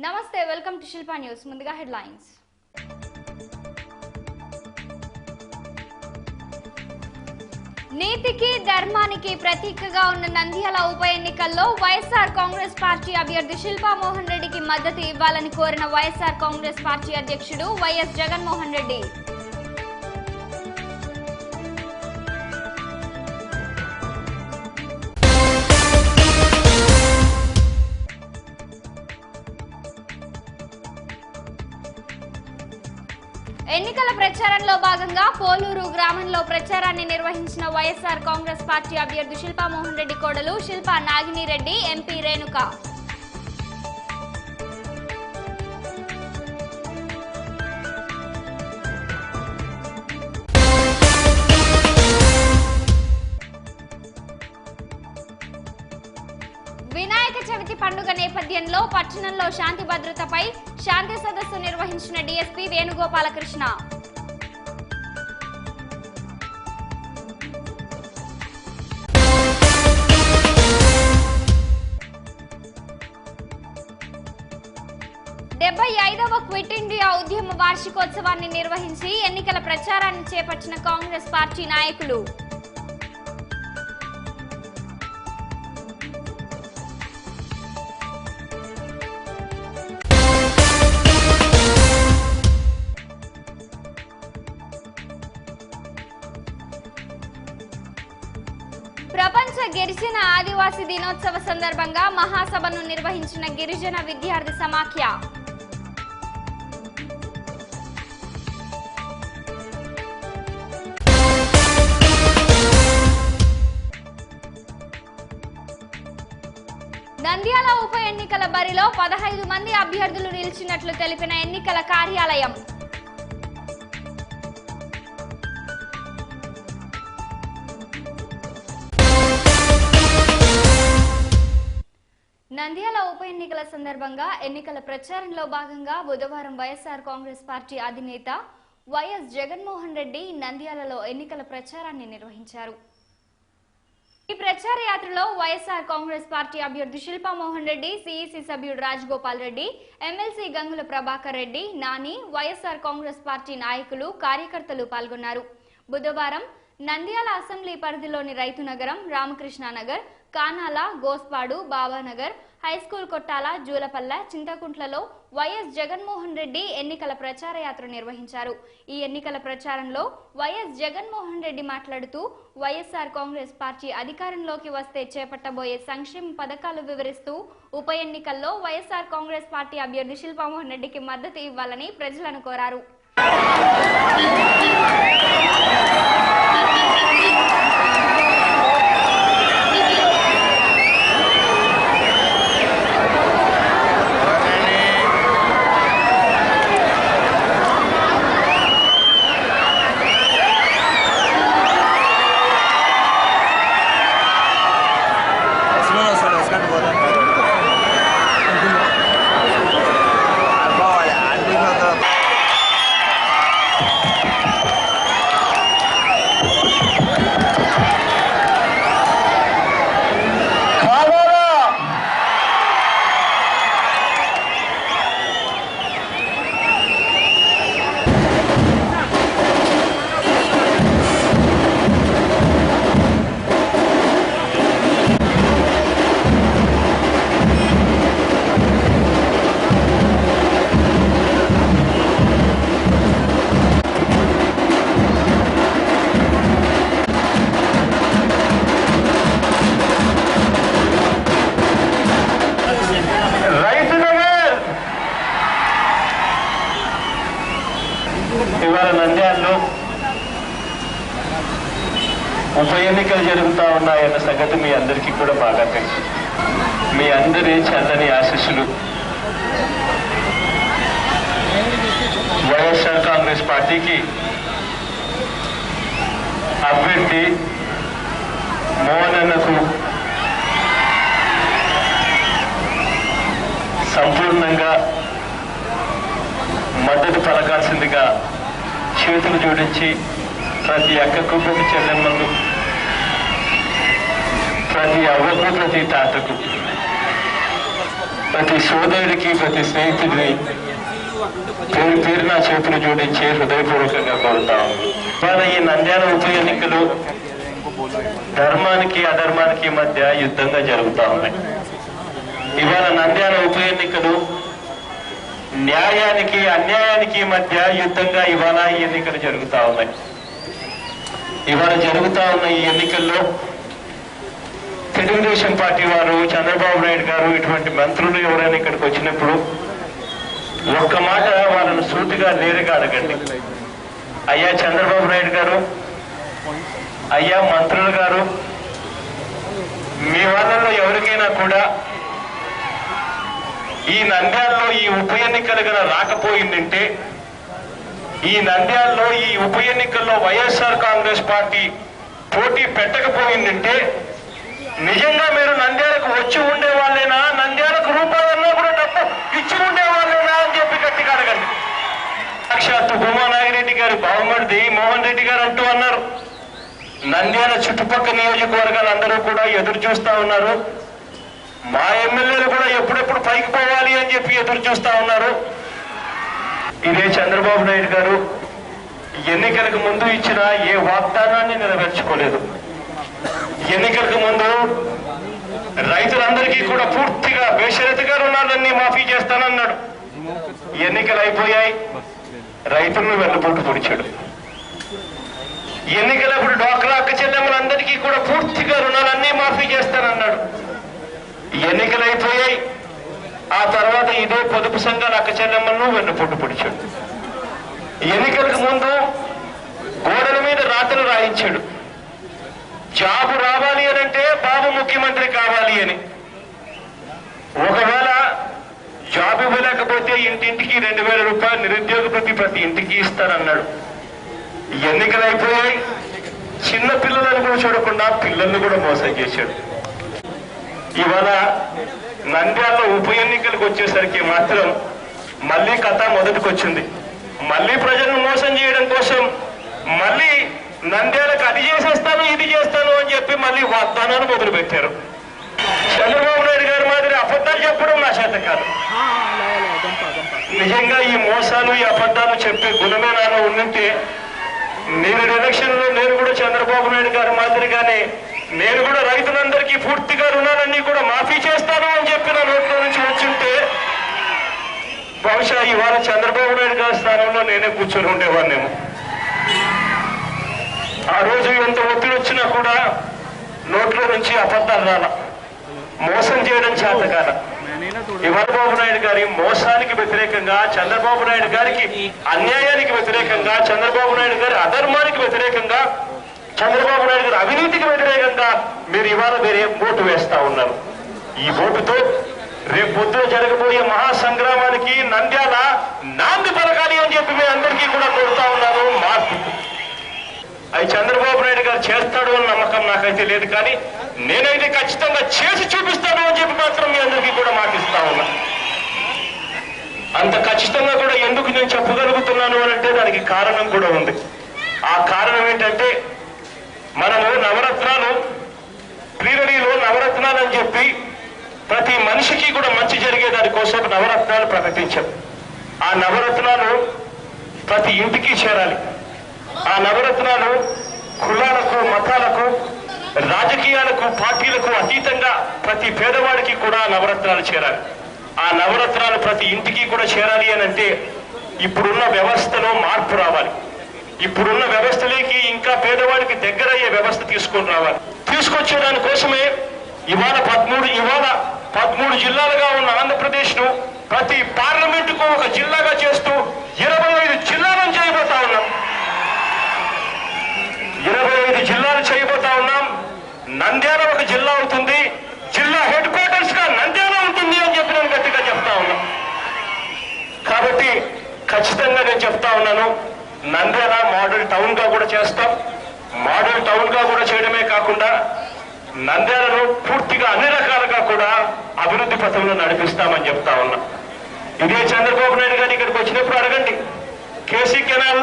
నమస్తే welcome to Shilpa news. ముందుగా headlines. నీతికి ధర్మానికి ప్రతీకగా ఉన్న నంద్యాల ఉప ఎన్నికల్లో వైఎస్ఆర్ కాంగ్రెస్ పార్టీ అభ్యర్థి శిల్పా మోహన్ రెడ్డికి మద్దతు ఇవ్వాలని కోరిన వైఎస్ఆర్ కాంగ్రెస్ పార్టీ అధ్యక్షుడు వైఎస్ జగన్మోహన్ రెడ్డి. ఎన్నికల ప్రచారంలో భాగంగా పోలూరు గ్రామంలో ప్రచారాన్ని నిర్వహించిన వైఎస్ఆర్ కాంగ్రెస్ పార్టీ అభ్యర్థి శిల్పా మోహన్ రెడ్డి కోడలు శిల్పా నాగిని రెడ్డి, ఎంపీ రేణుక. వినాయక చవితి పండుగ నేపథ్యంలో పట్టణంలో శాంతి భద్రతపై శాంతి సదస్సు నిర్వహించిన డీఎస్పీ వేణుగోపాలకృష్ణ. క్విట్ ఇండియా ఉద్యమ వార్షికోత్సవాన్ని నిర్వహించి ఎన్నికల ప్రచారాన్ని చేపట్టిన కాంగ్రెస్ పార్టీ నాయకులు. ప్రపంచ గిరిజన ఆదివాసీ దినోత్సవ సందర్భంగా మహాసభను నిర్వహించిన గిరిజన విద్యార్థి సమాఖ్య. నంద్యాల ఉప ఎన్నికల బరిలో 15 మంది అభ్యర్థులు నిలిచినట్లు తెలిపిన ఎన్నికల కార్యాలయం. నంద్యాల ఉప ఎన్నికల సందర్భంగా ఎన్నికల ప్రచారంలో భాగంగా బుధవారం వైఎస్ఆర్ కాంగ్రెస్ పార్టీ అధినేత వైఎస్ జగన్మోహన్ రెడ్డి నంద్యాలలో ఎన్నికల ప్రచారాన్ని నిర్వహించారు. ఈ ప్రచార యాత్రలో వైఎస్ఆర్ కాంగ్రెస్ పార్టీ అభ్యర్థి శిల్పా మోహన్ రెడ్డి, సిఈసి సభ్యుడు రాజగోపాల్ రెడ్డి, ఎమ్మెల్సీ గంగుల ప్రభాకర్ రెడ్డి, నాని, వైఎస్ఆర్ కాంగ్రెస్ పార్టీ నాయకులు, కార్యకర్తలు పాల్గొన్నారు. బుధవారం నంద్యాల అసెంబ్లీ పరిధిలోని రైతునగరం, రామకృష్ణానగర్, కానాల, గోస్పాడు, బాబానగర్, హైస్కూల్ కొట్టాల, జూలపల్ల, చింతకుంట్లలో వైఎస్ జగన్మోహన్ రెడ్డి ఎన్నికల ప్రచార యాత్ర నిర్వహించారు. ఈ ఎన్నికల ప్రచారంలో వైఎస్ జగన్మోహన్ రెడ్డి మాట్లాడుతూ వైఎస్ఆర్ కాంగ్రెస్ పార్టీ అధికారంలోకి వస్తే చేపట్టబోయే సంక్షేమ పథకాలు వివరిస్తూ ఉప ఎన్నికల్లో వైఎస్ఆర్ కాంగ్రెస్ పార్టీ అభ్యర్థి శిల్పా మోహన్ రెడ్డికి మద్దతు ఇవ్వాలని ప్రజలను కోరారు. ఇవాళ నంద్యాలలో ఉప ఎన్నికలు జరుగుతూ ఉన్నాయన్న సంగతి మీ అందరికీ కూడా బాగా తెలుసు. మీ అందరి చల్లని ఆశీస్సులు వైఎస్ఆర్ కాంగ్రెస్ పార్టీకి అభ్యర్థి మోహనన్నకు సంపూర్ణంగా మద్దతు పలకాల్సిందిగా చేతులు జోడించి ప్రతి అక్కకు, ప్రతి చెల్లెమ్మకు, ప్రతి అవ్వకు, ప్రతి తాతకు ప్రతి సోదరుడికి ప్రతి స్నేహితుడిని పేరు పేరు నా చేతులు జోడించి హృదయపూర్వకంగా కోరుతాం. ఇవాళ ఈ నంద్యాల ఉప ఎన్నికలు ధర్మానికి అధర్మానికి మధ్య యుద్ధంగా జరుగుతా ఉన్నాయి. ఇవాళ నంద్యాల ఉప ఎన్నికలు న్యాయానికి అన్యాయానికి మధ్య యుద్ధంగా ఇవాళ ఈ ఎన్నికలు జరుగుతా ఉన్నాయి. ఇవాళ జరుగుతా ఉన్న ఈ ఎన్నికల్లో తెలుగుదేశం పార్టీ వారు, చంద్రబాబు నాయుడు గారు, ఇటువంటి మంత్రులు ఎవరైనా ఇక్కడికి వచ్చినప్పుడు ఒక్క మాట వాళ్ళను సూటిగా నేరుగా అడగండి. అయ్యా చంద్రబాబు నాయుడు గారు, అయ్యా మంత్రులు గారు, మీ వాళ్ళలో ఎవరికైనా కూడా ఈ నంద్యాలలో ఈ ఉప ఎన్నికలు గల రాకపోయిందంటే, ఈ నంద్యాలలో ఈ ఉప ఎన్నికల్లో వైఎస్ఆర్ కాంగ్రెస్ పార్టీ పోటీ పెట్టకపోయిందంటే నిజంగా మీరు నంద్యాలకు వచ్చి ఉండే వాళ్ళేనా, నంద్యాలకు రూపాయల్లో కూడా డబ్బు ఇచ్చి ఉండే వాళ్ళేనా అని చెప్పి గట్టిగా అడగండి. సాక్షాత్తు భూమా నాగిరెడ్డి గారి బావమరిది మోహన్ రెడ్డి గారు అంటూ అన్నారు, నంద్యాల చుట్టుపక్కల నియోజకవర్గాలు అందరూ కూడా ఎదురు చూస్తా ఉన్నారు, మా ఎమ్మెల్యేలు కూడా ఎప్పుడెప్పుడు పైకి పోవాలి అని చెప్పి ఎదురు చూస్తా ఉన్నారు. ఇదే చంద్రబాబు నాయుడు గారు ఎన్నికలకు ముందు ఇచ్చిన ఏ వాగ్దానాన్ని నెరవేర్చుకోలేదు. ఎన్నికలకు ముందు రైతులందరికీ కూడా పూర్తిగా బేషరతుగా రుణాలన్నీ మాఫీ చేస్తానన్నాడు. ఎన్నికలు అయిపోయాయి, రైతులను వెన్నుపోటు పొడిచాడు. ఎన్నికలప్పుడు డ్వాక్రా అక్క చెల్లెమ్మలందరికీ కూడా పూర్తిగా రుణాలన్నీ మాఫీ చేస్తానన్నాడు. ఎన్నికలు అయిపోయాయి, ఆ తర్వాత ఇదే పొదుపు సంఘాల అక్క చెల్లెమ్మలను వెన్నుపోటు పొడిచాడు. ఎన్నికలకు ముందు గోడల మీద రాతలు రాయించాడు, జాబు రావాలి అని అంటే బాబు ముఖ్యమంత్రి కావాలి అని. ఒకవేళ జాబ్ ఇవ్వలేకపోతే ఇంటింటికి 2000 రూపాయలు నిరుద్యోగ ప్రతి ఇంటికి ఇస్తానన్నాడు. ఎన్నికలు అయిపోయాయి, చిన్న పిల్లలను కూడా చూడకుండా పిల్లల్ని కూడా మోసం చేశాడు. ఇవాళ నంద్యాలలో ఉప ఎన్నికలకు వచ్చేసరికి మాత్రం మళ్ళీ కథ మొదటికొచ్చింది. మళ్ళీ ప్రజలను మోసం చేయడం కోసం మళ్ళీ నంద్యాలకు అది చేసేస్తాను ఇది చేస్తాను అని చెప్పి మళ్ళీ వాగ్దానాలు మొదలు పెట్టారు. చంద్రబాబు నాయుడు గారి మాదిరి అబద్ధాలు చెప్పడం నా చేత కాదు. నిజంగా ఈ మోసాలు ఈ అబద్ధాలు చెప్పే గుణమే నాలో ఉండింటే నేను ఎలక్షన్ లో నేను కూడా చంద్రబాబు నాయుడు గారి మాదిరిగానే నేను కూడా రైతులందరికీ పూర్తిగా రుణాలన్నీ కూడా మాఫీ చేస్తాను అని చెప్పి నా నోట్లో నుంచి వచ్చుంటే బహుశా ఇవాళ చంద్రబాబు నాయుడు గారి స్థానంలో నేనే కూర్చొని ఉండేవాడినేమో. ఆ రోజు ఎంత ఒత్తిడి వచ్చినా కూడా నోట్లో నుంచి అబద్ధాలు రాల, మోసం చేయడం చేత కాల. చంద్రబాబు నాయుడు గారి మోసానికి వ్యతిరేకంగా, చంద్రబాబు నాయుడు గారికి అన్యాయానికి వ్యతిరేకంగా, చంద్రబాబు నాయుడు గారి అధర్మానికి వ్యతిరేకంగా, చంద్రబాబు నాయుడు గారి అవినీతికి వ్యతిరేకంగా మీరు ఇవాళ వేరే ఓటు వేస్తా ఉన్నారు. ఈ ఓటుతో రేపు పొద్దున జరగబోయే మహాసంగ్రామానికి నంద్యాల నాంది పలకాలి అని చెప్పి మీ అందరికీ కూడా కోరుతా ఉన్నారు. మార్పు అది చంద్రబాబు నాయుడు గారు చేస్తాడు అని నమ్మకం నాకైతే లేదు, కానీ నేనైతే ఖచ్చితంగా చేసి చూపిస్తాను అని చెప్పి మాత్రం మీ అందరికీ కూడా మాటిస్తా ఉన్నా. అంత ఖచ్చితంగా కూడా ఎందుకు నేను చెప్పగలుగుతున్నాను అని అంటే దానికి కారణం కూడా ఉంది. ఆ కారణం ఏంటంటే మనము నవరత్నాలు ప్రీరడీలో నవరత్నాలు అని చెప్పి ప్రతి మనిషికి కూడా మంచి జరిగే దానికోసం నవరత్నాలు ప్రకటించాం. ఆ నవరత్నాలు ప్రతి ఇంటికి చేరాలి. ఆ నవరత్నాలు కులాలకు, మతాలకు, రాజకీయాలకు, పార్టీలకు అతీతంగా ప్రతి పేదవాడికి కూడా నవరత్నాలు చేరాలి. ఆ నవరత్నాలు ప్రతి ఇంటికి కూడా చేరాలి అని అంటే ఇప్పుడున్న వ్యవస్థలో మార్పు రావాలి. ఇప్పుడున్న వ్యవస్థలోకి ఇంకా పేదవాడికి దగ్గరయ్యే వ్యవస్థ తీసుకొని రావాలి. తీసుకొచ్చే దానికోసమే ఇవాళ 13 జిల్లాలుగా ఉన్న ఆంధ్రప్రదేశ్ ను ప్రతి పార్లమెంటుకు ఒక జిల్లాగా చేస్తూ 25 జిల్లాలను చేయబోతా ఉన్నాం. 25 జిల్లాలు చేయబోతా ఉన్నాం. నంద్యాల ఒక జిల్లా అవుతుంది. జిల్లా హెడ్ క్వార్టర్స్ గా నంద్యాల ఉంటుంది అని చెప్పి నేను గట్టిగా చెప్తా ఉన్నా. కాబట్టి ఖచ్చితంగా నేను చెప్తా ఉన్నాను, నంద్యాల మోడల్ టౌన్ గా కూడా చేస్తాం. మోడల్ టౌన్ గా కూడా చేయడమే కాకుండా నంద్యాలను పూర్తిగా అన్ని రకాలుగా కూడా అభివృద్ధి పథంలో నడిపిస్తామని చెప్తా ఉన్నా. ఇదే చంద్రబాబు నాయుడు గారు ఇక్కడికి వచ్చినప్పుడు అడగండి, కేసీ కెనాల్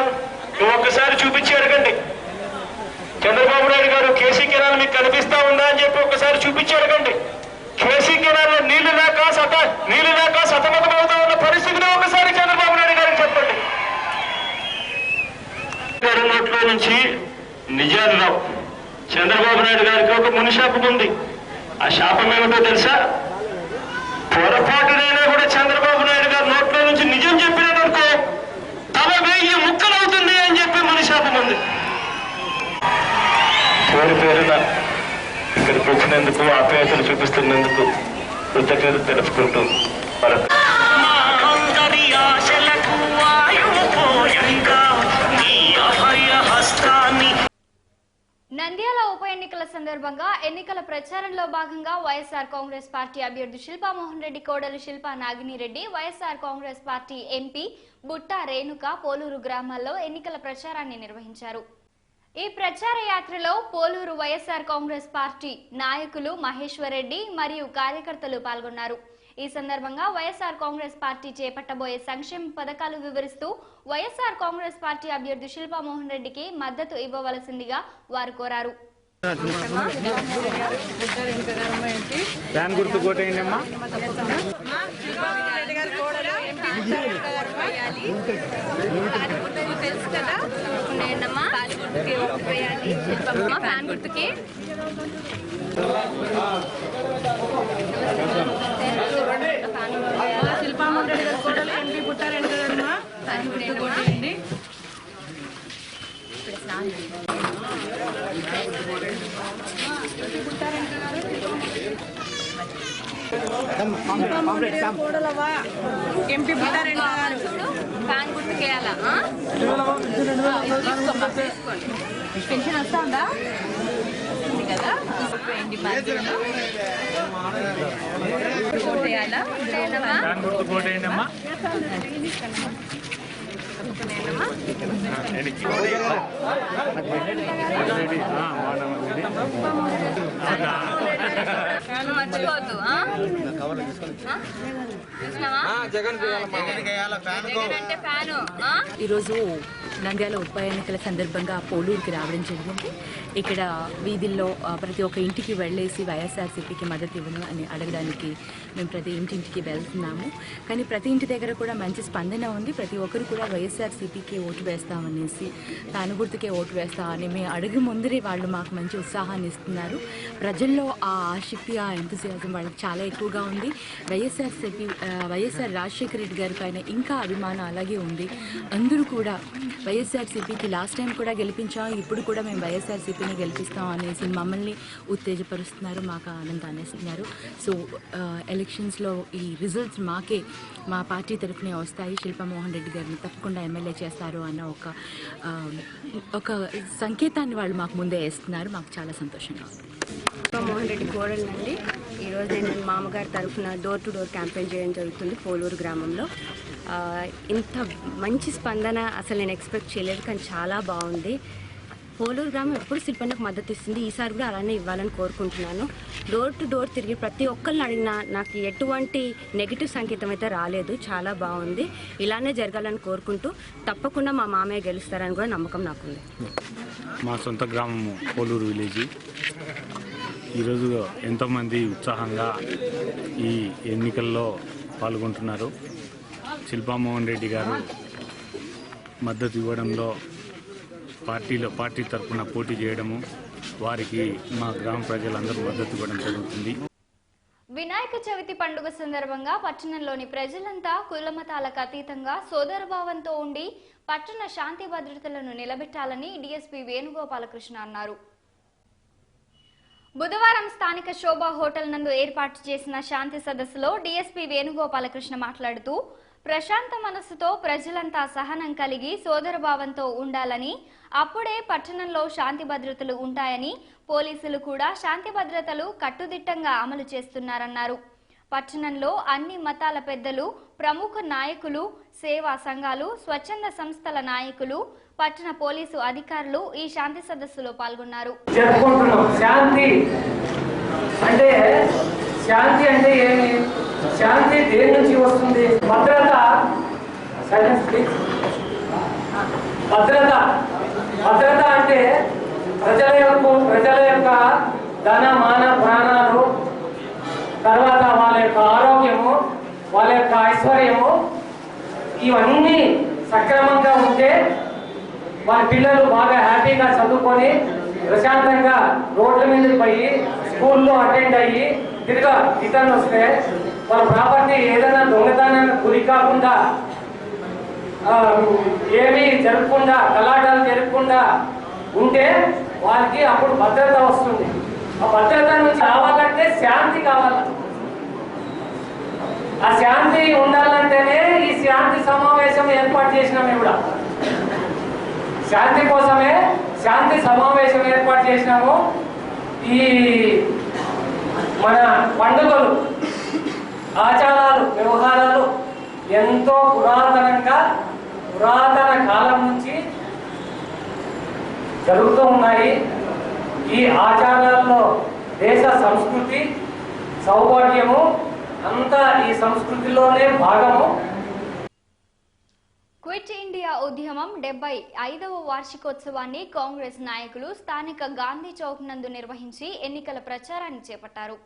ఒక్కసారి చూపించి అడగండి. చంద్రబాబు నాయుడు గారు కేసీ కెనాల్ మీకు కనిపిస్తా ఉందా అని చెప్పి ఒక్కసారి చూపించి అడగండి. కేసీ కెనాల్లో నీళ్లు లేక సతమతమవుతా ఉన్న పరిస్థితిని ఒకసారి చంద్రబాబు నాయుడు గారికి చెప్పండి. నోట్లో నుంచి నిజాలు రావు. చంద్రబాబు నాయుడు గారికి ఒక మునిశాపం ఉంది. ఆ శాపం ఏమిటో తెలుసా? పొరపాటునైనా కూడా చంద్రబాబు నాయుడు గారు నోట్లో నుంచి నిజం చెప్పినట్టు తల 1000 ముక్కలవుతుంది అని చెప్పి మునిశాపం ఉంది. పేరున ఇక్కడికి వచ్చినందుకు, ఆప్యాయతలు చూపిస్తున్నందుకు కృతజ్ఞత తెలుపుకుంటూ నంద్యాల ఉప ఎన్నికల సందర్భంగా ఎన్నికల ప్రచారంలో భాగంగా వైఎస్ఆర్ కాంగ్రెస్ పార్టీ అభ్యర్థి శిల్పా మోహన్ రెడ్డి కోడలు శిల్పా నాగినిరెడ్డి, వైఎస్ఆర్ కాంగ్రెస్ పార్టీ ఎంపీ బుట్టా రేణుక పోలూరు గ్రామాల్లో ఎన్నికల ప్రచారాన్ని నిర్వహించారు. ఈ ప్రచార యాత్రలో పోలూరు వైఎస్ఆర్ కాంగ్రెస్ పార్టీ నాయకులు మహేశ్వర్ రెడ్డి మరియు కార్యకర్తలు పాల్గొన్నారు. ఈ సందర్భంగా వైఎస్ఆర్ కాంగ్రెస్ పార్టీ చేపట్టబోయే సంక్షేమ పథకాలు వివరిస్తూ వైఎస్ఆర్ కాంగ్రెస్ పార్టీ అభ్యర్థి శిల్పా మోహన్ రెడ్డికి మద్దతు ఇవ్వవలసిందిగా వారు కోరారు. శిల్పా మోహన్ రెడ్డి గారు కోడలు ఎంపీ బుట్టా రేణుక గారమ్మా ఫ్యాన్ గుర్తు కొట్టేయండి. కోడలవా ఎంపీ బుట్టా రేణుక గారు ఫ్యాన్ గుర్తుకేయాలా? పెన్షన్ వస్తుందా కదా? కోటేయాలా? కోటేయండమ్మా. మర్చిపోవద్దు. ఈరోజు నంద్యాల ఉప ఎన్నికల సందర్భంగా పోలూరుకి రావడం జరిగింది. ఇక్కడ వీధుల్లో ప్రతి ఒక్క ఇంటికి వెళ్ళేసి వైఎస్ఆర్సీపీకి మద్దతు ఇవ్వను అని అడగడానికి మేము ప్రతి ఇంటింటికి వెళ్తున్నాము. కానీ ప్రతి ఇంటి దగ్గర కూడా మంచి స్పందన ఉంది. ప్రతి ఒక్కరు కూడా వైఎస్ఆర్సీపీకి ఓటు వేస్తామనేసి, ఫ్యాన్ గుర్తుకే ఓటు వేస్తామని మేము అడుగు ముందరే వాళ్ళు మాకు మంచి ఉత్సాహాన్ని ఇస్తున్నారు. ప్రజల్లో ఆ ఆసక్తి, ఆ ఎంతూసియాజం వాళ్ళకి చాలా ఎక్కువగా ఉంది. వైఎస్ఆర్ రాజశేఖర రెడ్డి గారి పైన ఇంకా అభిమానం అలాగే ఉంది. అందరూ కూడా వైఎస్ఆర్సీపీకి లాస్ట్ టైం కూడా గెలిపించాం, ఇప్పుడు కూడా మేము వైఎస్ఆర్సీపీని గెలిపిస్తాం అనేసి మమ్మల్ని ఉత్తేజపరుస్తున్నారు, మాకు ఆనందాన్ని ఇస్తున్నారు. సో ఎలక్షన్స్లో ఈ రిజల్ట్స్ మాకే, మా పార్టీ తరఫునే వస్తాయి. శిల్పా మోహన్ రెడ్డి గారిని తప్పకుండా ఎమ్మెల్యే చేస్తారు అన్న ఒక సంకేతాన్ని వాళ్ళు మాకు ముందే వేస్తున్నారు. మాకు చాలా సంతోషంగా ఉంది. శిల్పా మోహన్ రెడ్డి కోడలండి. ఈరోజు నేను మామగారి తరఫున డోర్ టు డోర్ క్యాంపెయిన్ చేయడం జరుగుతుంది పోలూరు గ్రామంలో. ఇంత మంచి స్పందన అసలు నేను ఎక్స్పెక్ట్ చేయలేదు, కానీ చాలా బాగుంది. పోలూరు గ్రామం ఎప్పుడు శిల్పన్నకు మద్దతు ఇస్తుంది, ఈసారి కూడా అలానే ఇవ్వాలని కోరుకుంటున్నాను. డోర్ టు డోర్ తిరిగి ప్రతి ఒక్కరిని అడిగినా నాకు ఎటువంటి నెగిటివ్ సంకేతం అయితే రాలేదు, చాలా బాగుంది. ఇలానే జరగాలని కోరుకుంటూ తప్పకుండా మా మామయ్య గెలుస్తారని కూడా నమ్మకం నాకుంది. మా సొంత గ్రామము పోలూరు విలేజ్. ఈరోజు ఎంతోమంది ఉత్సాహంగా ఈ ఎన్నికల్లో పాల్గొంటున్నారు. శిల్పా మోహన్ రెడ్డి గారు మద్దతు ఇవ్వడంలో, పార్టీ తరఫున పోటీ చేయడము, వారికి మా గ్రామ ప్రజలందరూ మద్దతు ఇవ్వడం జరుగుతుంది. వినాయక చవితి పండుగ సందర్భంగా పట్టణంలోని ప్రజలంతా కులమతాలకు అతీతంగా సోదరభావంతో ఉండి పట్టణ శాంతి భద్రతలను నిలబెట్టాలని డీఎస్పీ వేణుగోపాలకృష్ణ అన్నారు. బుధవారం స్థానిక శోభా హోటల్ నందు ఏర్పాటు చేసిన శాంతి సదస్సులో డీఎస్పీ వేణుగోపాలకృష్ణ మాట్లాడుతూ, ప్రశాంత మనస్సుతో ప్రజలంతా సహనం కలిగి సోదరభావంతో ఉండాలని, అప్పుడే పట్టణంలో శాంతి భద్రతలు ఉంటాయని, పోలీసులు కూడా శాంతి భద్రతలు కట్టుదిట్టంగా అమలు చేస్తున్నారన్నారు. పట్టణంలో అన్ని మతాల పెద్దలు, ప్రముఖ నాయకులు, సేవా సంఘాలు, స్వచ్ఛంద సంస్థల నాయకులు, పట్టణ పోలీసు అధికారులు ఈ శాంతి సదస్సులో పాల్గొన్నారు. శాంతి అంటే ఏమి? శాంతి దేని నుంచి వస్తుంది? భద్రత. భద్రత అంటే ప్రజల యొక్క ధన మాన ప్రాణాలు తర్వాత వాళ్ళ యొక్క ఆరోగ్యము, వాళ్ళ యొక్క ఐశ్వర్యము ఇవన్నీ సక్రమంగా ఉంటే వాళ్ళ పిల్లలు బాగా హ్యాపీగా చదువుకొని ప్రశాంతంగా రోడ్ల మీద పోయి స్కూల్లో అటెండ్ అయ్యి తిరిగా రిటర్న్ వస్తే వాళ్ళ ప్రాపర్టీ ఏదైనా దొంగతనానికి గురి కాకుండా ఏమీ జరగకుండా గలాటాలు జరగకుండా ఉంటే వాళ్ళకి అప్పుడు భద్రత వస్తుంది. ఆ భద్రత నుంచి రావాలంటే శాంతి కావాలి. ఆ శాంతి ఉండాలంటేనే ఈ శాంతి సమావేశం ఏర్పాటు చేసినాం. కూడా శాంతి కోసమే శాంతి సమావేశం ఏర్పాటు చేసినాము. ఈ మన పండుగలు, ఆచారాలు, వ్యవహారాలు ఎంతో పురాతన కాలం నుంచి జరుగుతూ ఉన్నాయి. ఈ ఆచారాల్లో దేశ సంస్కృతి, సౌభాగ్యము అంతా ఈ సంస్కృతిలోనే భాగము. క్విట్ ఇండియా ఉద్యమం 75వ వార్షికోత్సవాన్ని కాంగ్రెస్ నాయకులు స్థానిక గాంధీ చౌక్ నందు నిర్వహించి ఎన్నికల ప్రచారాన్ని చేపట్టారు.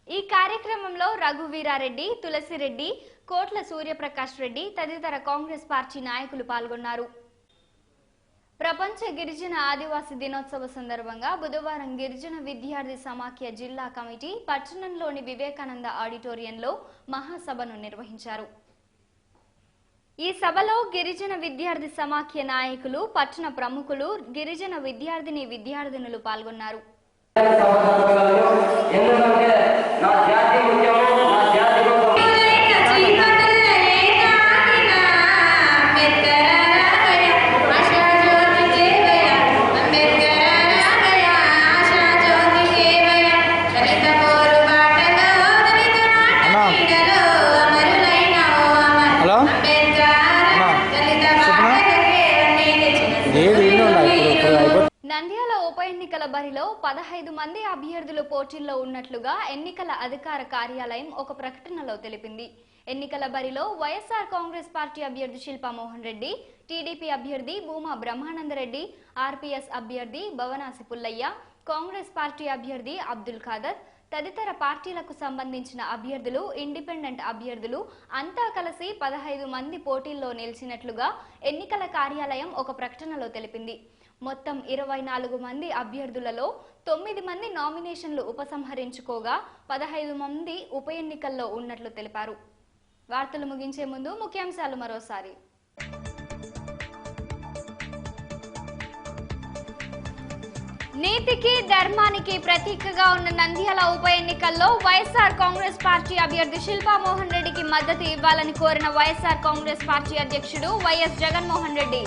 ఈ కార్యక్రమంలో రఘువీరారెడ్డి, తులసిరెడ్డి, కోట్ల సూర్యప్రకాష్ రెడ్డి తదితర కాంగ్రెస్ పార్టీ నాయకులు పాల్గొన్నారు. ప్రపంచ గిరిజన ఆదివాసీ దినోత్సవ సందర్భంగా బుధవారం గిరిజన విద్యార్థి సమాఖ్య జిల్లా కమిటీ పట్టణంలోని వివేకానంద ఆడిటోరియంలో మహాసభను నిర్వహించారు. ఈ సభలో గిరిజన విద్యార్థి సమాఖ్య నాయకులు, పట్టణ ప్రముఖులు, గిరిజన విద్యార్థినులు పాల్గొన్నారు. నంద్యాల ఉప ఎన్నికల బరిలో 15 మంది అభ్యర్థులు పోటీల్లో ఉన్నట్లుగా ఎన్నికల అధికార కార్యాలయం ఒక ప్రకటనలో తెలిపింది. ఎన్నికల బరిలో వైఎస్ఆర్ కాంగ్రెస్ పార్టీ అభ్యర్థి శిల్పా మోహన్ రెడ్డి, టీడీపీ అభ్యర్థి భూమా బ్రహ్మానందరెడ్డి, ఆర్పీఎస్ అభ్యర్థి భవనాసి పుల్లయ్య, కాంగ్రెస్ పార్టీ అభ్యర్థి అబ్దుల్ ఖాదర్ తదితర పార్టీలకు సంబంధించిన అభ్యర్థులు, ఇండిపెండెంట్ అభ్యర్థులు అంతా కలిసి 15 మంది పోటీల్లో నిలిచినట్లుగా ఎన్నికల కార్యాలయం ఒక ప్రకటనలో తెలిపింది. మొత్తం 24 మంది అభ్యర్థులలో 9 మంది నామినేషన్లు ఉపసంహరించుకోగా 15 మంది ఉప ఎన్నికల్లో ఉన్నట్లు తెలిపారు. వార్తలు ముగించే ముందు ముఖ్యాంశాలు మరోసారి. నీతికి ధర్మానికి ప్రతీకగా ఉన్న నంద్యాల ఉప ఎన్నికల్లో వైఎస్ఆర్ కాంగ్రెస్ పార్టీ అభ్యర్థి శిల్పా మోహన్ రెడ్డికి మద్దతు ఇవ్వాలని కోరిన వైఎస్ఆర్ కాంగ్రెస్ పార్టీ అధ్యక్షుడు వైఎస్ జగన్మోహన్ రెడ్డి.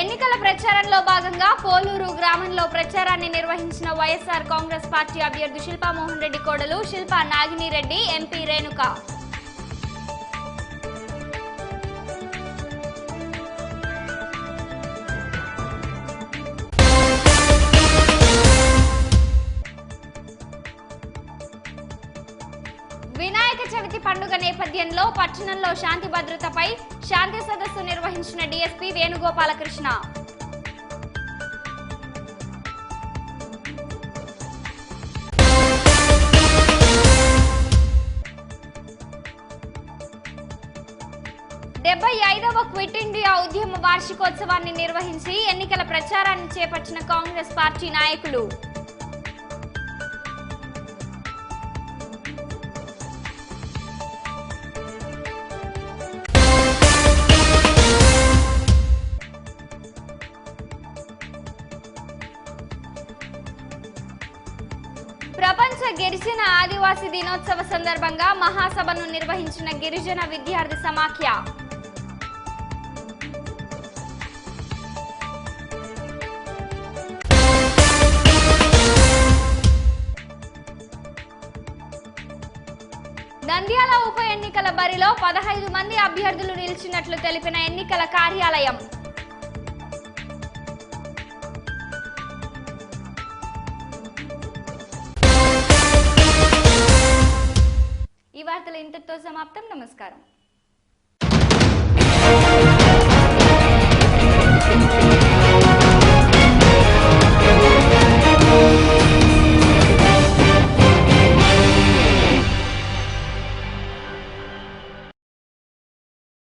ఎన్నికల ప్రచారంలో భాగంగా పోలూరు గ్రామంలో ప్రచారాన్ని నిర్వహించిన వైఎస్ఆర్ కాంగ్రెస్ పార్టీ అభ్యర్థి శిల్పా మోహన్ రెడ్డి కోడలు శిల్పా నాగినిరెడ్డి, ఎంపీ రేణుక. వినాయక చవితి పండుగ నేపథ్యంలో పట్టణంలో శాంతి భద్రతపై శాంతి సదస్సు నిర్వహించిన డీఎస్పీ వేణుగోపాలకృష్ణ. క్విట్ ఇండియా ఉద్యమ వార్షికోత్సవాన్ని నిర్వహించి ఎన్నికల ప్రచారాన్ని చేపట్టిన కాంగ్రెస్ పార్టీ నాయకులు. ప్రపంచ గిరిజన ఆదివాసీ దినోత్సవ సందర్భంగా మహాసభను నిర్వహించిన గిరిజన విద్యార్థి సమాఖ్య. నంద్యాల ఉప ఎన్నికల బరిలో 15 మంది అభ్యర్థులు నిలిచినట్లు తెలిపిన ఎన్నికల కార్యాలయం. వార్తలు ఇంతటితో సమాప్తం. నమస్కారం.